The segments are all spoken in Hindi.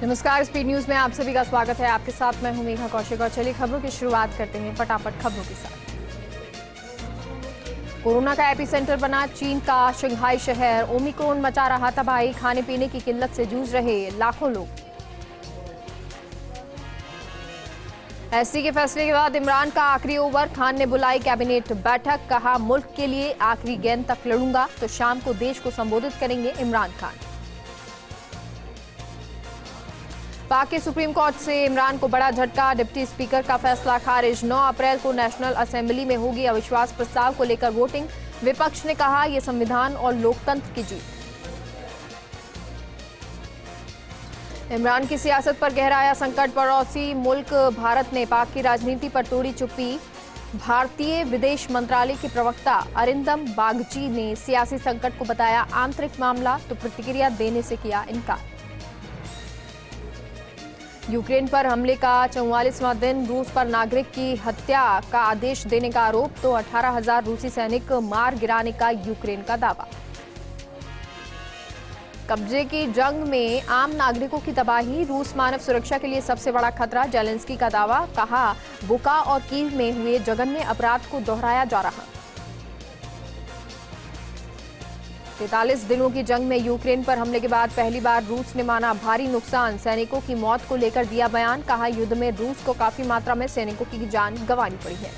नमस्कार, स्पीड न्यूज में आप सभी का स्वागत है। आपके साथ मैं हूं मेघा कौशिक और चलिए खबरों की शुरुआत करते हैं फटाफट खबरों के साथ। कोरोना का एपिसेंटर बना चीन का शंघाई शहर, ओमिक्रॉन मचा रहा तबाही, खाने पीने की किल्लत से जूझ रहे लाखों लोग। एससी के फैसले के बाद इमरान का आखिरी ओवर, खान ने बुलाई कैबिनेट बैठक, कहा मुल्क के लिए आखिरी गेंद तक लड़ूंगा। तो शाम को देश को संबोधित करेंगे इमरान खान। पाक के सुप्रीम कोर्ट से इमरान को बड़ा झटका, डिप्टी स्पीकर का फैसला खारिज। 9 अप्रैल को नेशनल असेंबली में होगी अविश्वास प्रस्ताव को लेकर वोटिंग। विपक्ष ने कहा यह संविधान और लोकतंत्र की जीत। इमरान की सियासत पर गहराया संकट, पड़ोसी मुल्क भारत ने पाक की राजनीति पर तोड़ी चुप्पी। भारतीय विदेश मंत्रालय के प्रवक्ता अरिंदम बागची ने सियासी संकट को बताया आंतरिक मामला, तो प्रतिक्रिया देने से किया इनकार। यूक्रेन पर हमले का 44वां दिन, रूस पर नागरिक की हत्या का आदेश देने का आरोप, तो 18,000 रूसी सैनिक मार गिराने का यूक्रेन का दावा। कब्जे की जंग में आम नागरिकों की तबाही, रूस मानव सुरक्षा के लिए सबसे बड़ा खतरा, जेलेंस्की का दावा। कहा बुका और कीव में हुए जघन्य अपराध को दोहराया जा रहा। 43 दिनों की जंग में यूक्रेन पर हमले के बाद पहली बार रूस ने माना भारी नुकसान, सैनिकों की मौत को लेकर दिया बयान। कहा युद्ध में रूस को काफी मात्रा में सैनिकों की जान गंवानी पड़ी है।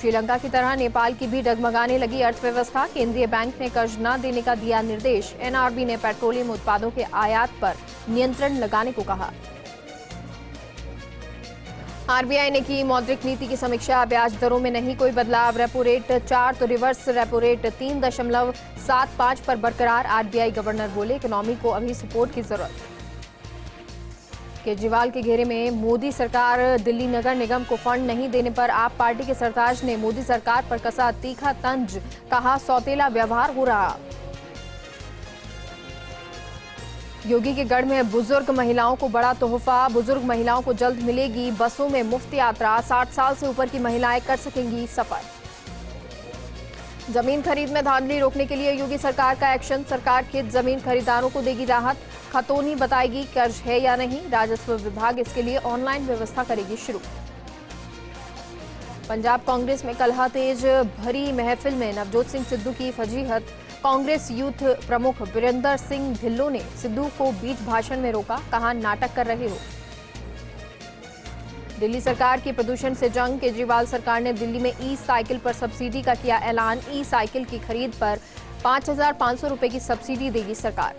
श्रीलंका की तरह नेपाल की भी डगमगाने लगी अर्थव्यवस्था, केंद्रीय बैंक ने कर्ज न देने का दिया निर्देश। एनआरबी ने पेट्रोलियम उत्पादों के आयात पर नियंत्रण लगाने को कहा। आरबीआई ने की मौद्रिक नीति की समीक्षा, ब्याज दरों में नहीं कोई बदलाव। रेपो रेट 4 तो रिवर्स रेपो रेट 3.75 पर बरकरार। आरबीआई गवर्नर बोले इकोनॉमी को अभी सपोर्ट की जरूरत। केजरीवाल के घेरे में मोदी सरकार, दिल्ली नगर निगम को फंड नहीं देने पर आप पार्टी के सरताज ने मोदी सरकार पर कसा तीखा तंज। कहा सौतेला व्यवहार हो रहा। योगी के गढ़ में बुजुर्ग महिलाओं को बड़ा तोहफा, बुजुर्ग महिलाओं को जल्द मिलेगी बसों में मुफ्त यात्रा। 60 साल से ऊपर की महिलाएं कर सकेंगी सफर। जमीन खरीद में धांधली रोकने के लिए योगी सरकार का एक्शन, सरकार खेत जमीन खरीदारों को देगी राहत। खतौनी बताएगी कर्ज है या नहीं, राजस्व विभाग इसके लिए ऑनलाइन व्यवस्था करेगी शुरू। पंजाब कांग्रेस में कलह तेज, भरी महफिल में नवजोत सिंह सिद्धू की फजीहत। कांग्रेस यूथ प्रमुख वीरेंद्र सिंह ढिल्लों ने सिद्धू को बीच भाषण में रोका, कहा नाटक कर रहे हो। दिल्ली सरकार की प्रदूषण से जंग, केजरीवाल सरकार ने दिल्ली में ई साइकिल पर सब्सिडी का किया ऐलान। ई साइकिल की खरीद पर 5,500 रुपए की सब्सिडी देगी सरकार।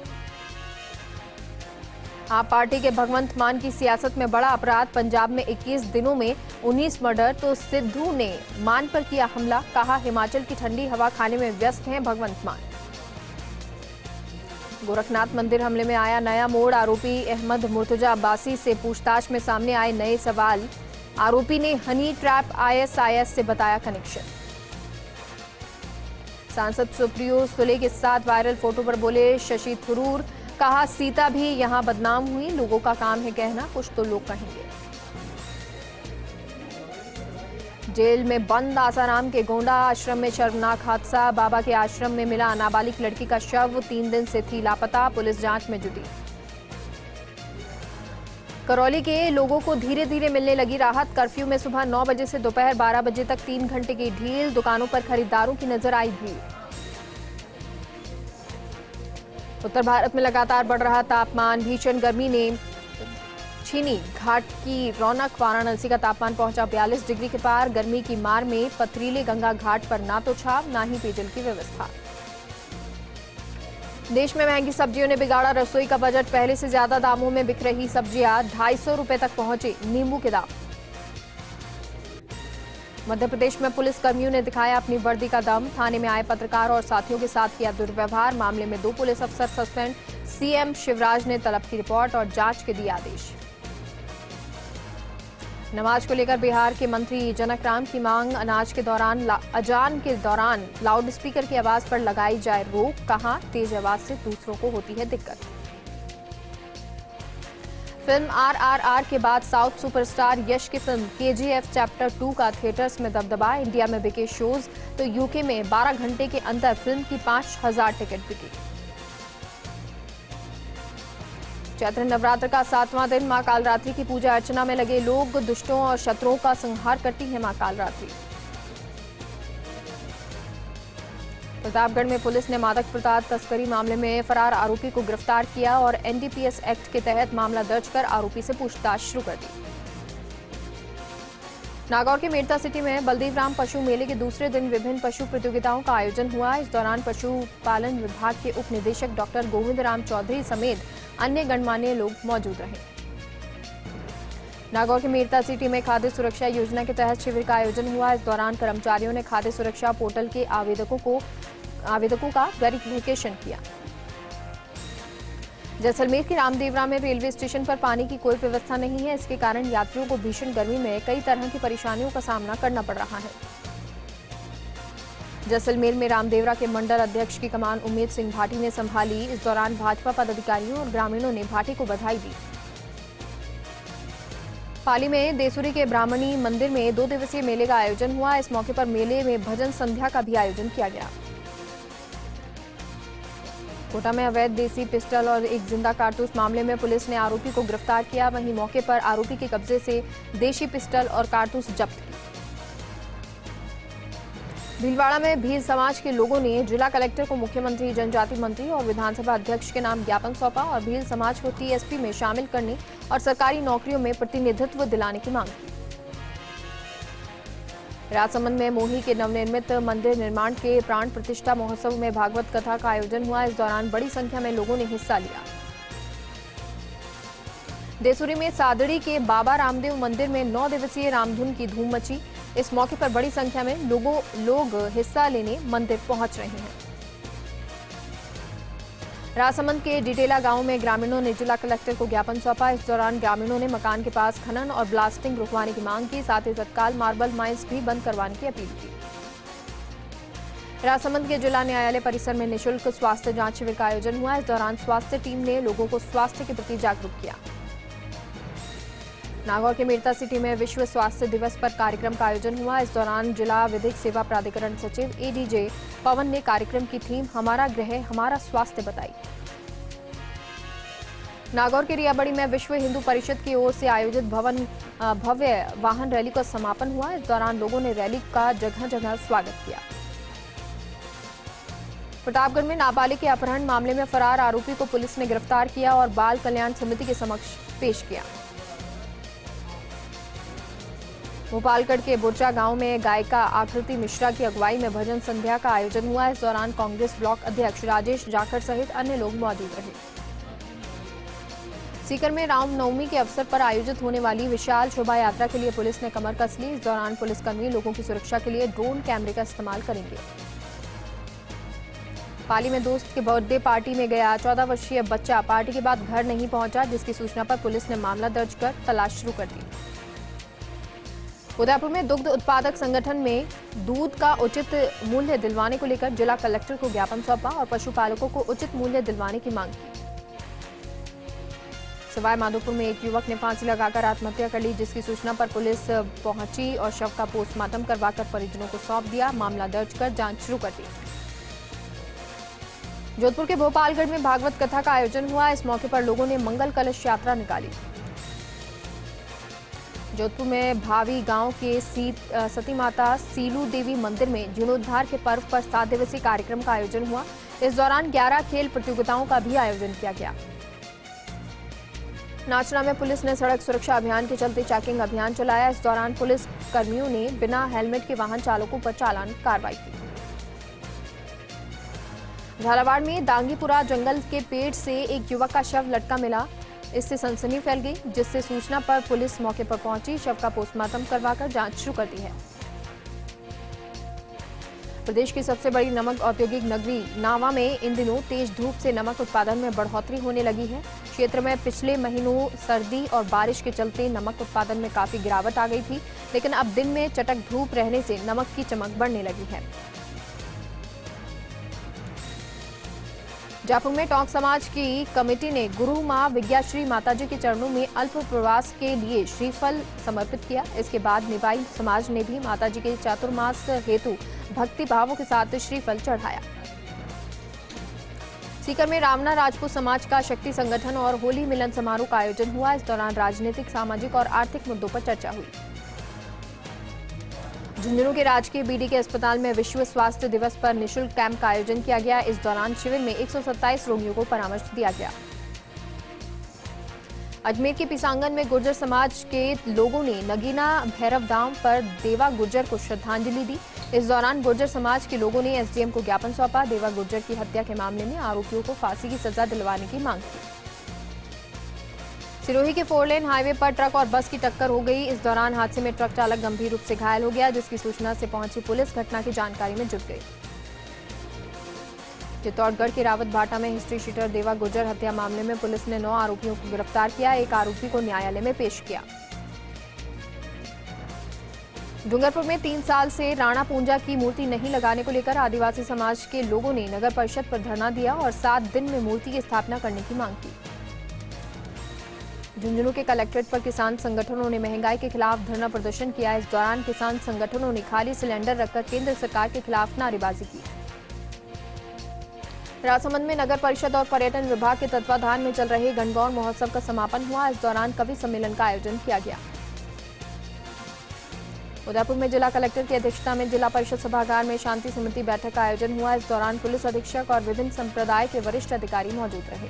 आप पार्टी के भगवंत मान की सियासत में बड़ा अपराध, पंजाब में 21 दिनों में 19 मर्डर, तो सिद्धू ने मान पर किया हमला। कहा हिमाचल की ठंडी हवा खाने में व्यस्त हैं भगवंत मान। गोरखनाथ मंदिर हमले में आया नया मोड़, आरोपी अहमद मुर्तजा अब्बासी से पूछताछ में सामने आए नए सवाल। आरोपी ने हनी ट्रैप आईएसआईएस से बताया कनेक्शन। सांसद सुप्रियो सुले के साथ वायरल फोटो पर बोले शशि थरूर, कहा सीता भी यहां बदनाम हुई, लोगों का काम है कहना, कुछ तो लोग कहेंगे। जेल में बंद आसाराम के गोंडा आश्रम में शर्मनाक हादसा, बाबा के आश्रम में मिला नाबालिग लड़की का शव, 3 दिन से थी लापता, पुलिस जांच में जुटी। करौली के लोगों को धीरे धीरे मिलने लगी राहत, कर्फ्यू में सुबह 9 बजे से दोपहर 12 बजे तक 3 घंटे की ढील, दुकानों पर खरीदारों की नजर आई भीड़। उत्तर भारत में लगातार बढ़ रहा तापमान, भीषण गर्मी ने छीनी घाट की रौनक, वाराणसी का तापमान पहुंचा 42 डिग्री के पार। गर्मी की मार में पथरीले गंगा घाट पर ना तो छाव ना ही पेयजल की व्यवस्था। देश में महंगी सब्जियों ने बिगाड़ा रसोई का बजट, पहले से ज्यादा दामों में बिक रही सब्जियां, 250 रुपए तक पहुंचे नींबू के दाम। मध्य प्रदेश में पुलिस कर्मियों ने दिखाया अपनी वर्दी का दम, थाने में आए पत्रकार और साथियों के साथ किया दुर्व्यवहार, मामले में 2 पुलिस अफसर सस्पेंड। सीएम शिवराज ने तलब की रिपोर्ट और जांच के दिए आदेश। नमाज को लेकर बिहार के मंत्री जनक राम की मांग, अजान के दौरान लाउड स्पीकर की आवाज पर लगाई जाए रोक, कहा तेज आवाज से दूसरों को होती है दिक्कत। फिल्म आरआरआर के बाद साउथ सुपरस्टार यश की फिल्म केजीएफ चैप्टर 2 का थिएटर्स में दबदबा, इंडिया में बिके शोज, तो यूके में 12 घंटे के अंदर फिल्म की 5,000 टिकट बिकी। चैत्र नवरात्र का 7वां दिन मां कालरात्रि की पूजा अर्चना में लगे लोग। दुष्टों और शत्रुओं का संहार करती है मां कालरात्रि। प्रतापगढ़ में पुलिस ने मादक पदार्थ तस्करी मामले में फरार आरोपी को गिरफ्तार किया और एनडीपीएस एक्ट के तहत मामला दर्ज कर आरोपी से पूछताछ शुरू कर दी। नागौर के मेड़ता सिटी में बलदेवराम पशु मेले के दूसरे दिन विभिन्न पशु प्रतियोगिताओं का आयोजन हुआ। इस दौरान पशुपालन विभाग के उप निदेशक डॉक्टर गोविंद राम चौधरी समेत अन्य गणमान्य लोग मौजूद रहे। नागौर के मेड़ता सिटी में खाद्य सुरक्षा योजना के तहत शिविर का आयोजन हुआ। इस दौरान कर्मचारियों ने खाद्य सुरक्षा पोर्टल के आवेदकों का वेरिफिकेशन किया। जैसलमेर के रामदेवरा में रेलवे स्टेशन पर पानी की कोई व्यवस्था नहीं है। इसके कारण यात्रियों को भीषण गर्मी में कई तरह की परेशानियों का सामना करना पड़ रहा है। जैसलमेर में रामदेवरा के मंडल अध्यक्ष की कमान उम्मेद सिंह भाटी ने संभाली। इस दौरान भाजपा पदाधिकारियों और ग्रामीणों ने भाटी को बधाई दी। पाली में देसुरी के ब्राह्मणी मंदिर में 2 दिवसीय मेले का आयोजन हुआ। इस मौके पर मेले में भजन संध्या का भी आयोजन किया गया। कोटा में अवैध देसी पिस्टल और एक जिंदा कारतूस मामले में पुलिस ने आरोपी को गिरफ्तार किया। वहीं मौके पर आरोपी के कब्जे से देशी पिस्टल और कारतूस जब्त की। भीलवाड़ा में भील समाज के लोगों ने जिला कलेक्टर को मुख्यमंत्री, जनजाति मंत्री और विधानसभा अध्यक्ष के नाम ज्ञापन सौंपा और भील समाज को टीएसपी में शामिल करने और सरकारी नौकरियों में प्रतिनिधित्व दिलाने की मांग की। राजसमंद में मोही के नवनिर्मित मंदिर निर्माण के प्राण प्रतिष्ठा महोत्सव में भागवत कथा का आयोजन हुआ। इस दौरान बड़ी संख्या में लोगों ने हिस्सा लिया। देसुरी में सादड़ी के बाबा रामदेव मंदिर में 9 दिवसीय रामधुन की धूम मची। इस मौके पर बड़ी संख्या में लोग हिस्सा लेने मंदिर पहुंच रहे हैं। राजसमंद के डिटेला गांव में ग्रामीणों ने जिला कलेक्टर को ज्ञापन सौंपा। इस दौरान ग्रामीणों ने मकान के पास खनन और ब्लास्टिंग रुकवाने की मांग की। साथ ही तत्काल मार्बल माइंस भी बंद करवाने की अपील की। राजसमंद के जिला न्यायालय परिसर में निःशुल्क स्वास्थ्य जांच शिविर का आयोजन हुआ। इस दौरान स्वास्थ्य टीम ने लोगों को स्वास्थ्य के प्रति जागरूक किया। नागौर के मेड़ता सिटी में विश्व स्वास्थ्य दिवस पर कार्यक्रम का आयोजन हुआ। इस दौरान जिला विधिक सेवा प्राधिकरण सचिव एडीजे पवन ने कार्यक्रम की थीम हमारा गृह हमारा स्वास्थ्य बताई। नागौर के रियाबड़ी में विश्व हिंदू परिषद की ओर से आयोजित भव्य वाहन रैली का समापन हुआ। इस दौरान लोगों ने रैली का जगह जगह स्वागत किया। प्रतापगढ़ में नाबालिग के अपहरण मामले में फरार आरोपी को पुलिस ने गिरफ्तार किया और बाल कल्याण समिति के समक्ष पेश किया। भोपालगढ़ के बुर्जा गांव में गायिका आकृति मिश्रा की अगुवाई में भजन संध्या का आयोजन हुआ। इस दौरान कांग्रेस ब्लॉक अध्यक्ष राजेश जाखड़ सहित अन्य लोग मौजूद रहे। सीकर में रामनवमी के अवसर पर आयोजित होने वाली विशाल शोभा यात्रा के लिए पुलिस ने कमर कस ली। इस दौरान पुलिसकर्मी लोगों की सुरक्षा के लिए ड्रोन कैमरे का इस्तेमाल करेंगे। पाली में दोस्त के बर्थडे पार्टी में गया 14 वर्षीय बच्चा पार्टी के बाद घर नहीं पहुंचा, जिसकी सूचना पर पुलिस ने मामला दर्ज कर तलाश शुरू कर दी। उदयपुर में दुग्ध उत्पादक संगठन में दूध का उचित मूल्य दिलवाने को लेकर जिला कलेक्टर को ज्ञापन सौंपा और पशुपालकों को उचित मूल्य दिलवाने की मांग की। सवाई माधोपुर में एक युवक ने फांसी लगाकर आत्महत्या कर ली, जिसकी सूचना पर पुलिस पहुंची और शव का पोस्टमार्टम करवाकर परिजनों को सौंप दिया। मामला दर्ज कर जांच शुरू कर दी। जोधपुर के भोपालगढ़ में भागवत कथा का आयोजन हुआ। इस मौके पर लोगों ने मंगल कलश यात्रा निकाली। जोधपुर में भावी गांव के सती माता सीलू देवी मंदिर में जीर्णोद्धार के पर्व पर 7 दिवसीय कार्यक्रम का आयोजन हुआ। इस दौरान 11 खेल प्रतियोगिताओं का भी आयोजन किया गया। नाचना में पुलिस ने सड़क सुरक्षा अभियान के चलते चेकिंग अभियान चलाया। इस दौरान पुलिस कर्मियों ने बिना हेलमेट के वाहन चालकों पर चालान कार्रवाई की। झालावाड़ में दांगीपुरा जंगल के पेड़ से एक युवक का शव लटका मिला। इससे सनसनी फैल गई, जिससे सूचना पर पुलिस मौके पर पहुंची। शव का पोस्टमार्टम करवाकर जांच शुरू कर दी है। प्रदेश की सबसे बड़ी नमक औद्योगिक नगरी नावा में इन दिनों तेज धूप से नमक उत्पादन में बढ़ोतरी होने लगी है। क्षेत्र में पिछले महीनों सर्दी और बारिश के चलते नमक उत्पादन में काफी गिरावट आ गई थी, लेकिन अब दिन में चटक धूप रहने से नमक की चमक बढ़ने लगी है। जयपुर में टोंक समाज की कमेटी ने गुरु मां विज्ञाश्री माताजी के चरणों में अल्प प्रवास के लिए श्रीफल समर्पित किया। इसके बाद निबाई समाज ने भी माताजी के चातुर्मास हेतु भक्ति भावों के साथ श्रीफल चढ़ाया। सीकर में रामना राजपूत समाज का शक्ति संगठन और होली मिलन समारोह का आयोजन हुआ। इस दौरान राजनीतिक, सामाजिक और आर्थिक मुद्दों पर चर्चा हुई। झुंझुनू के राजकीय बीडीके अस्पताल में विश्व स्वास्थ्य दिवस पर निःशुल्क कैंप का आयोजन किया गया। इस दौरान शिविर में 127 रोगियों को परामर्श दिया गया। अजमेर के पिसांगन में गुर्जर समाज के लोगों ने नगीना भैरव धाम पर देवा गुर्जर को श्रद्धांजलि दी। इस दौरान गुर्जर समाज के लोगों ने एसडीएम को ज्ञापन सौंपा। देवा गुर्जर की हत्या के मामले में आरोपियों को फांसी की सजा दिलवाने की मांग की। सिरोही के 4 लेन हाईवे पर ट्रक और बस की टक्कर हो गई। इस दौरान हादसे में ट्रक चालक गंभीर रूप से घायल हो गया, जिसकी सूचना से पहुंची पुलिस घटना की जानकारी में जुट गई। चित्तौड़गढ़ के रावत भाटा में हिस्ट्री शीटर देवा गुर्जर हत्या मामले में पुलिस ने 9 आरोपियों को गिरफ्तार किया। एक आरोपी को न्यायालय में पेश किया। डूंगरपुर में 3 साल से राणा पूंजा की मूर्ति नहीं लगाने को लेकर आदिवासी समाज के लोगों ने नगर परिषद पर धरना दिया और 7 दिन में मूर्ति की स्थापना करने की मांग की। झुंझुनू के कलेक्ट्रेट पर किसान संगठनों ने महंगाई के खिलाफ धरना प्रदर्शन किया। इस दौरान किसान संगठनों ने खाली सिलेंडर रखकर केंद्र सरकार के खिलाफ नारेबाजी की। राजसमंद में नगर परिषद और पर्यटन विभाग के तत्वाधान में चल रहे गणगौर महोत्सव का समापन हुआ। इस दौरान कवि सम्मेलन का आयोजन किया गया। उदयपुर में जिला कलेक्टर की अध्यक्षता में जिला परिषद सभागार में शांति समिति बैठक का आयोजन हुआ। इस दौरान पुलिस अधीक्षक और विभिन्न संप्रदाय के वरिष्ठ अधिकारी मौजूद रहे।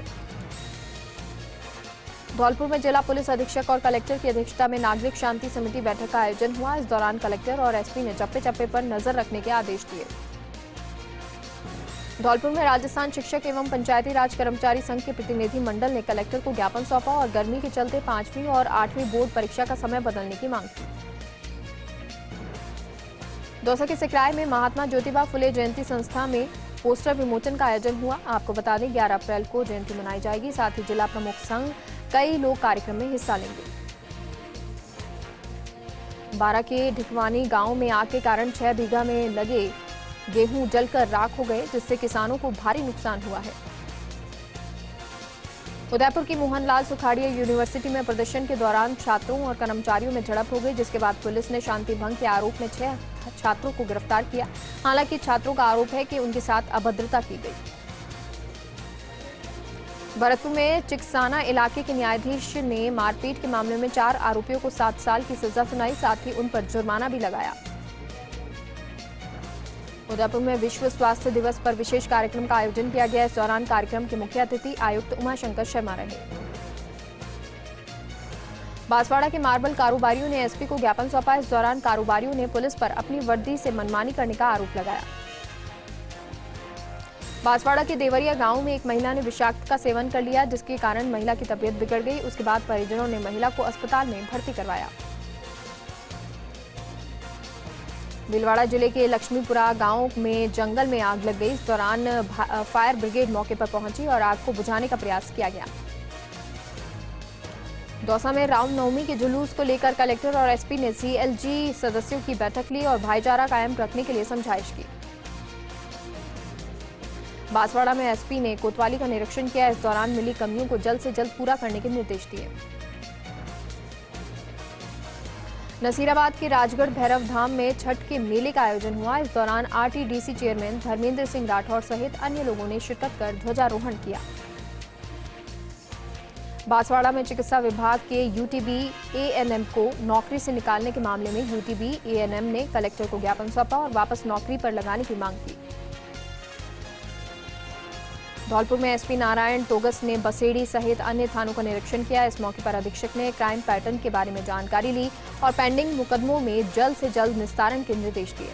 धौलपुर में जिला पुलिस अधीक्षक और कलेक्टर की अध्यक्षता में नागरिक शांति समिति बैठक का आयोजन हुआ। इस दौरान कलेक्टर और एसपी ने चप्पे चप्पे पर नजर रखने के आदेश दिए। धौलपुर में राजस्थान शिक्षक एवं पंचायती राज कर्मचारी संघ के प्रतिनिधि मंडल ने कलेक्टर को ज्ञापन सौंपा और गर्मी के चलते 5वीं और 8वीं बोर्ड परीक्षा का समय बदलने की मांग की। दौसा के सिकराय में महात्मा ज्योतिबा फुले जयंती संस्था में पोस्टर विमोचन का आयोजन हुआ। आपको बता दें 11 अप्रैल को जयंती मनाई जाएगी। साथ ही जिला प्रमुख संघ कई लोग कार्यक्रम में हिस्सा लेंगे। बारा के ढिकवानी गांव में आग के कारण 6 बीघा में लगे गेहूं जलकर राख हो गए, जिससे किसानों को भारी नुकसान हुआ है। उदयपुर की मोहनलाल सुखाड़िया यूनिवर्सिटी में प्रदर्शन के दौरान छात्रों और कर्मचारियों में झड़प हो गई, जिसके बाद पुलिस ने शांति भंग के आरोप में 6 छात्रों को गिरफ्तार किया। हालांकि छात्रों का आरोप है कि उनके साथ अभद्रता की गई। भरतपुर में चिकसाना इलाके के न्यायाधीश ने मारपीट के मामले में 4 आरोपियों को 7 साल की सजा सुनाई। साथ ही उन पर जुर्माना भी लगाया। उदयपुर में विश्व स्वास्थ्य दिवस पर विशेष कार्यक्रम का आयोजन किया गया। इस दौरान कार्यक्रम के मुख्य अतिथि आयुक्त उमाशंकर शर्मा रहे। बांसवाड़ा के मार्बल कारोबारियों ने एसपी को ज्ञापन सौंपा। इस दौरान कारोबारियों ने पुलिस पर अपनी वर्दी से मनमानी करने का आरोप लगाया। बांसवाड़ा के देवरिया गांव में एक महिला ने विषाक्त का सेवन कर लिया, जिसके कारण महिला की तबीयत बिगड़ गई। उसके बाद परिजनों ने महिला को अस्पताल में भर्ती करवाया। भीलवाड़ा जिले के लक्ष्मीपुरा गांव में जंगल में आग लग गई। इस दौरान फायर ब्रिगेड मौके पर पहुंची और आग को बुझाने का प्रयास किया गया। दौसा में रामनवमी के जुलूस को लेकर कलेक्टर और एसपी ने सीएलजी सदस्यों की बैठक ली और भाईचारा कायम रखने के लिए समझाइश की। बांसवाड़ा में एसपी ने कोतवाली का निरीक्षण किया। इस दौरान मिली कमियों को जल्द से जल्द पूरा करने के निर्देश दिए। नसीराबाद के राजगढ़ भैरव धाम में छठ के मेले का आयोजन हुआ। इस दौरान आरटीडीसी चेयरमैन धर्मेंद्र सिंह राठौर सहित अन्य लोगों ने शिरकत कर ध्वजारोहण किया। बांसवाड़ा में चिकित्सा विभाग के यूटीबी एएनएम को नौकरी से निकालने के मामले में यूटीबी एएनएम ने कलेक्टर को ज्ञापन सौंपा और वापस नौकरी पर लगाने की मांग की। धौलपुर में एसपी नारायण टोगस ने बसेड़ी सहित अन्य थानों का निरीक्षण किया। इस मौके पर अधीक्षक ने क्राइम पैटर्न के बारे में जानकारी ली और पेंडिंग मुकदमों में जल्द से जल्द निस्तारण के निर्देश दिए।